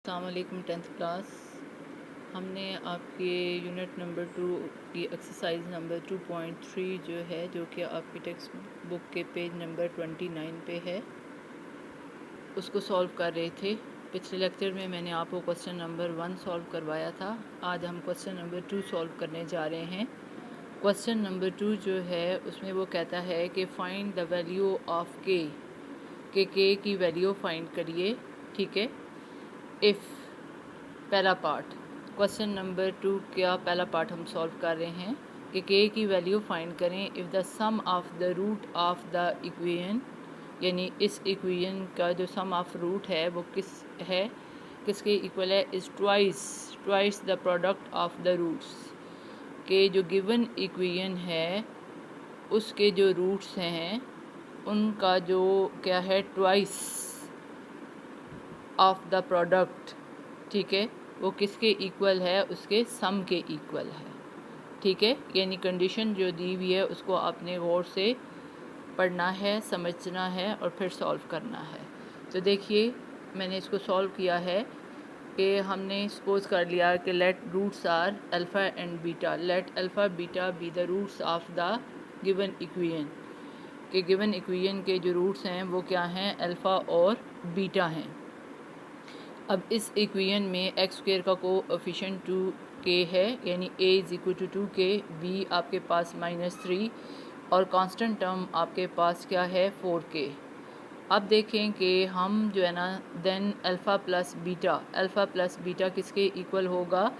अस्सलामुअलैकुम 10th class. हमने आपके यूनिट नंबर 2 की एक्सरसाइज नंबर 2.3 जो है, जो कि आपकी टेक्स्ट बुक के पेज नंबर 29 पे है, उसको सॉल्व कर रहे थे। पिछले लेक्चर में मैंने आपको क्वेश्चन नंबर 1 सॉल्व करवाया था। आज हम क्वेश्चन नंबर 2 सॉल्व करने जा रहे हैं। क्वेश्चन नंबर 2 जो है उसमें वो कहता है कि फाइंड द वैल्यू ऑफ के की वैल्यू फाइंड करिए। ठीक है। इफ़ पहला पार्ट, क्वेश्चन नंबर 2 का पहला पार्ट हम सॉल्व कर रहे हैं कि के की वैल्यू फाइंड करें if the sum of the root of the equation, यानी इस इक्वेशन का जो सम ऑफ रूट है वो किसके इक्वल है, is twice the product of the roots. के जो गिवन इक्वेशन है उसके जो रूट्स हैं उनका जो क्या है, ट्वाइस ऑफ द प्रोडक्ट। ठीक है, वो किसके इक्वल है, उसके सम के इक्वल है। ठीक है, यानी कंडीशन जो दी हुई है उसको आपने गौर से पढ़ना है, समझना है और फिर सॉल्व करना है। तो देखिए, मैंने इसको सॉल्व किया है कि हमने सपोज कर लिया कि let roots are alpha and beta, let alpha beta be the roots of the given equation. के गिवन इक्वेशन के जो रूट्स हैं वो क्या हैं, अल्फ़ा और बीटा हैं। अब इस इक्वेशन में एक्स स्क्वायर का कोएफिशिएंट 2k है, यानी a is equal to 2k, b आपके पास -3 और कांस्टेंट टर्म आपके पास क्या है, 4k। अब देखें कि हम जो है ना, देन अल्फ़ा प्लस बीटा किसके इक्वल होगा,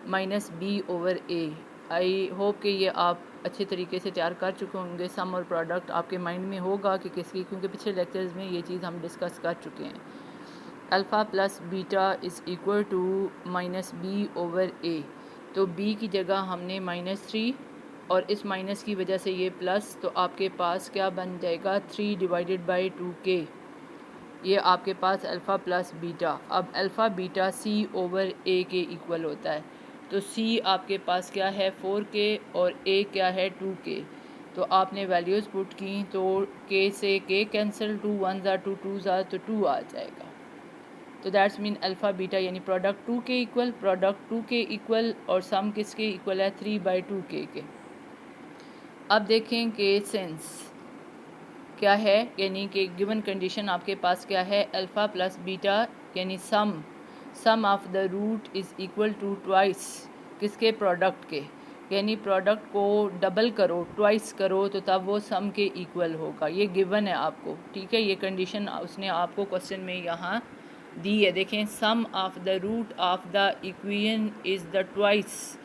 -b/a। आई होप कि ये आप अच्छे तरीके से तैयार कर चुके होंगे। सम और प्रोडक्ट आपके माइंड में होगा कि किसकी, क्योंकि पिछले लेक्चर्स में ये चीज़ हम डिस्कस कर चुके हैं। Alpha plus beta is equal to -b/a। तो b की जगह हमने -3 और इस माइनस की वजह से ये प्लस, तो आपके पास क्या बन जाएगा, 3/2k। ये आपके पास अल्फ़ा प्लस बीटा। अब अल्फ़ा बीटा c/a के इक्वल होता है, तो c आपके पास क्या है, 4k और a क्या है, 2k। तो आपने वैल्यूज़ पुट की तो k से k कैंसिल, 2 1 ज़ा 2 2 ज़ा, तो 2 आ जाएगा। तो दैट्स मीन अल्फ़ा बीटा यानी प्रोडक्ट 2 के इक्वल और सम किसके इक्वल है, 3/2k के। अब देखें कि सेंस क्या है, यानी कि गिवन कंडीशन आपके पास क्या है, अल्फ़ा प्लस बीटा यानी sum of the root is equal to twice किसके, प्रोडक्ट के। यानी प्रोडक्ट को डबल करो, ट्वाइस करो, तो तब वो सम के इक्वल होगा। ये गिवन है आपको। ठीक है, ये कंडीशन उसने आपको क्वेश्चन में यहाँ दी है। देखें, sum of the root of the equation is the twice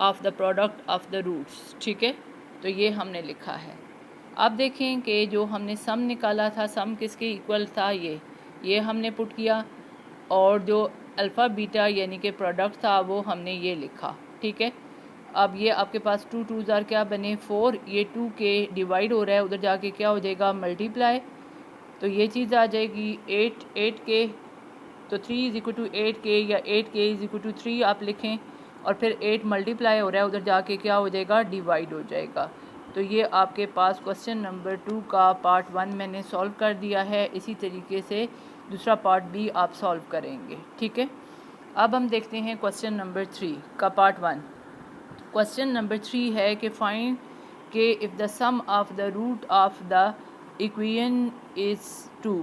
of the product of the roots. ठीक है, तो ये हमने लिखा है। अब देखें कि जो हमने सम निकाला था, सम किसके इक्वल था, ये हमने पुट किया, और जो अल्फ़ा बीटा यानी कि प्रोडक्ट था वो हमने ये लिखा। ठीक है, अब ये आपके पास 2 2 ज़ार क्या बने, 4, ये 2k डिवाइड हो रहा है, उधर जाके क्या हो जाएगा, मल्टीप्लाई, तो ये चीज़ आ जाएगी 8k। तो 3 इज़ इक्वल टू 8k या 8k इज़ इक्वल टू 3 आप लिखें, और फिर 8 मल्टीप्लाई हो रहा है, उधर जाके क्या हो जाएगा, डिवाइड हो जाएगा। तो ये आपके पास क्वेश्चन नंबर 2 का पार्ट 1 मैंने सॉल्व कर दिया है। इसी तरीके से दूसरा पार्ट भी आप सॉल्व करेंगे। ठीक है, अब हम देखते हैं क्वेश्चन नंबर 3 का पार्ट 1। क्वेश्चन नंबर 3 है कि find k if the sum of the root of the equation is 2।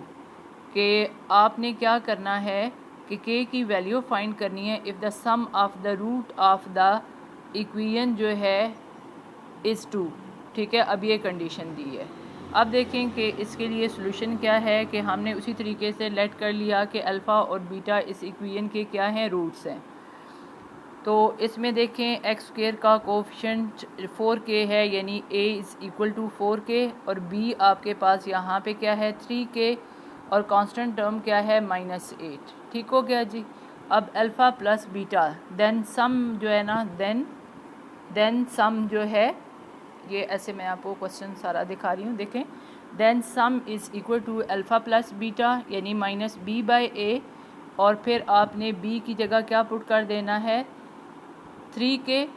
कि आपने क्या करना है कि के की वैल्यू फाइंड करनी है if the sum of the root of the equation जो है इज़ 2। ठीक है, अब ये कंडीशन दी है। अब देखें कि इसके लिए सोल्यूशन क्या है, कि हमने उसी तरीके से लेट कर लिया कि अल्फ़ा और बीटा इस इक्वेशन के क्या हैं, रूट्स हैं। तो इसमें देखें, एक्स स्क्वायर का कोएफिशिएंट 4k है, यानी a is equal to 4k, और b आपके पास यहाँ पे क्या है, 3k, और कांस्टेंट टर्म क्या है, -8। ठीक हो गया जी। अब alpha plus beta, then some जो है ना, देन सम जो है, ये ऐसे मैं आपको क्वेश्चन सारा दिखा रही हूँ। देखें, then sum is equal to alpha plus beta यानी -b/a, और फिर आपने b की जगह क्या पुट कर देना है, 3k।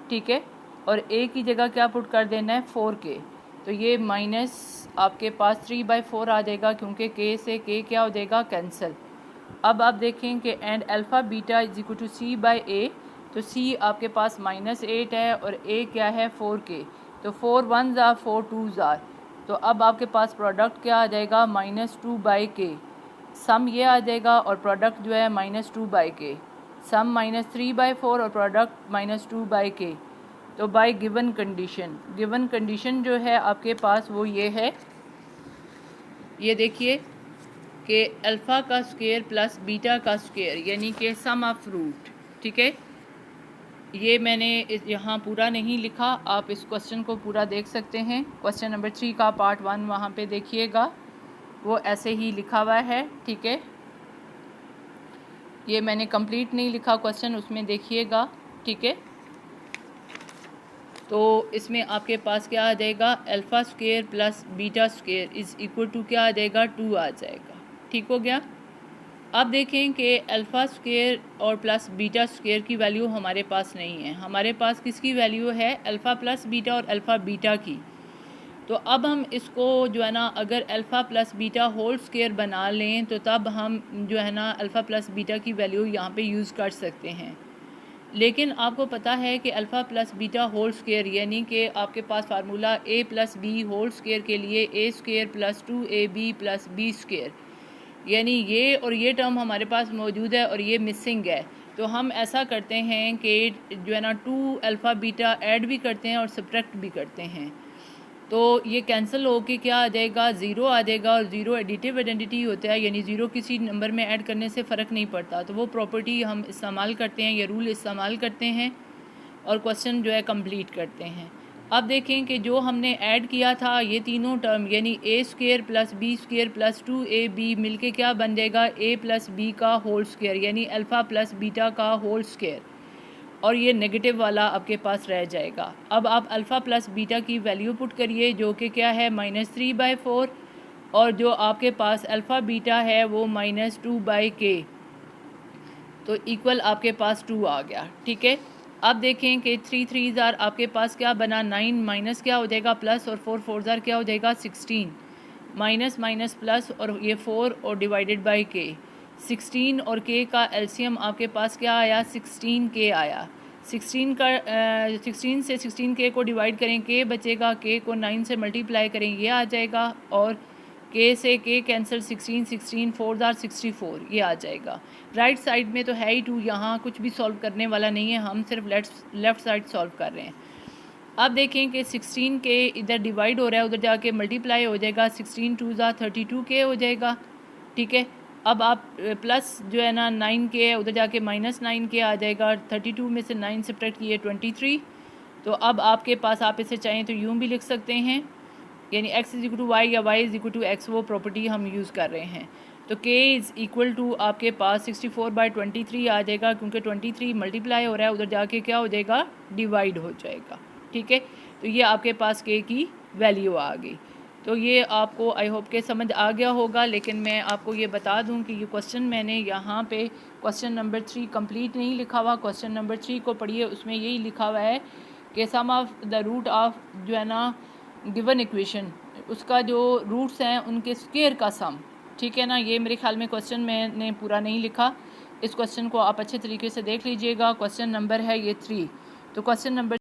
ठीक है, और a की जगह क्या पुट कर देना है, 4k। तो ये माइनस आपके पास 3/4 आ जाएगा, क्योंकि k से k क्या हो जाएगा, कैंसिल। अब आप देखें कि and alpha beta is equal to C by A, तो सी आपके पास -8 है और ए क्या है 4k, तो 4 1s आर 4 2s आर, तो अब आपके पास प्रोडक्ट क्या आ जाएगा -2/k, सम ये आ जाएगा और प्रोडक्ट जो है -2/k, सम -3/4 और प्रोडक्ट -2/k। तो बाय गिवन कंडीशन जो है आपके पास वो ये है, ये देखिए कि अल्फ़ा का स्क्वायर प्लस बीटा का स्क्वायर यानी कि सम ऑफ रूट, ठीक है। ये मैंने यहाँ पूरा नहीं लिखा, आप इस क्वेश्चन को पूरा देख सकते हैं। क्वेश्चन नंबर 3 का पार्ट 1 वहाँ पे देखिएगा, वो ऐसे ही लिखा हुआ है, ठीक है। ये मैंने कंप्लीट नहीं लिखा क्वेश्चन, उसमें देखिएगा, ठीक है। तो इसमें आपके पास क्या आ जाएगा, alpha square plus beta square is equal to क्या आ जाएगा 2 आ जाएगा, ठीक हो गया। अब देखें कि अल्फ़ा स्क्वायर और प्लस बीटा स्क्वायर की वैल्यू हमारे पास नहीं है, हमारे पास किसकी वैल्यू है, अल्फ़ा प्लस बीटा और अल्फ़ा बीटा की। तो अब हम इसको जो है ना अगर alpha plus beta whole square बना लें तो तब हम जो है ना अल्फ़ा प्लस बीटा की वैल्यू यहाँ पे यूज़ कर सकते हैं। लेकिन आपको पता है कि alpha plus beta whole square यानी कि आपके पास formula a plus B whole square के लिए a square plus 2ab plus B square, यानी ये और ये टर्म हमारे पास मौजूद है और ये मिसिंग है। तो हम ऐसा करते हैं कि जो है ना 2 अल्फ़ा बीटा ऐड भी करते हैं और सब्ट्रैक्ट भी करते हैं, तो ये कैंसिल हो के क्या आ जाएगा 0 आ जाएगा, और 0 एडिटिव आइडेंटिटी होता है, यानी 0 किसी नंबर में ऐड करने से फ़र्क नहीं पड़ता। तो वो प्रॉपर्टी हम इस्तेमाल करते हैं, ये रूल इस्तेमाल करते हैं और क्वेश्चन जो है कंप्लीट करते हैं। अब देखें कि जो हमने ऐड किया था ये तीनों टर्म यानी a square plus B square plus 2ab मिलके क्या बन जाएगा a प्लस बी का होल स्क्वायर यानी अल्फ़ा प्लस बीटा का होल स्क्वायर, और ये नेगेटिव वाला आपके पास रह जाएगा। अब आप अल्फ़ा प्लस बीटा की वैल्यू पुट करिए जो कि क्या है -3/4, और जो आपके पास अल्फ़ा बीटा है वो -2/k, तो इक्वल आपके पास 2 आ गया, ठीक है। अब देखें कि 3 3s आर आपके पास क्या बना 9 माइनस क्या हो जाएगा प्लस, और 4 4s आर क्या हो जाएगा 16, माइनस माइनस प्लस और ये 4 और डिवाइडेड बाई k, 16 और k का एलसीएम आपके पास क्या आया 16k आया। 16 से 16k को डिवाइड करें k बचेगा, k को 9 से मल्टीप्लाई करें ये आ जाएगा, और k से k कैंसिल 16 16 4 आर 64 ये आ जाएगा। राइट साइड में तो है ही 2, यहाँ कुछ भी सॉल्व करने वाला नहीं है, हम सिर्फ लेफ़्ट साइड सॉल्व कर रहे हैं। अब देखें कि 16k इधर डिवाइड हो रहा है, उधर जाके मल्टीप्लाई हो जाएगा, 16 2s आर 32k हो जाएगा, ठीक है। अब आप प्लस जो है ना 9k है उधर जाके -9k आ जाएगा, 32 में से 9 सब्ट्रैक्ट किए 23। तो अब आपके पास आप इसे चाहें तो यूँ भी लिख सकते हैं, यानी x is equal to Y या y is equal to x, वो प्रॉपर्टी हम यूज़ कर रहे हैं। तो k इज़ इक्वल टू आपके पास 64/23 आ जाएगा, क्योंकि 23 मल्टीप्लाई हो रहा है, उधर जाके क्या हो जाएगा डिवाइड हो जाएगा, ठीक है। तो ये आपके पास k की वैल्यू आ गई। तो ये आपको आई होप के समझ आ गया होगा, लेकिन मैं आपको ये बता दूं कि ये क्वेश्चन मैंने यहाँ पे क्वेश्चन नंबर 3 कंप्लीट नहीं लिखा हुआ। क्वेश्चन नंबर 3 को पढ़िए, उसमें यही लिखा हुआ है कि सम ऑफ द रूट ऑफ जो है ना गिवन इक्वेशन, उसका जो रूट्स हैं उनके स्क्वायर का सम, ठीक है ना। ये मेरे ख्याल में क्वेश्चन मैंने पूरा नहीं लिखा, इस क्वेश्चन को आप अच्छे तरीके से देख लीजिएगा। क्वेश्चन नंबर है ये 3। तो क्वेश्चन नंबर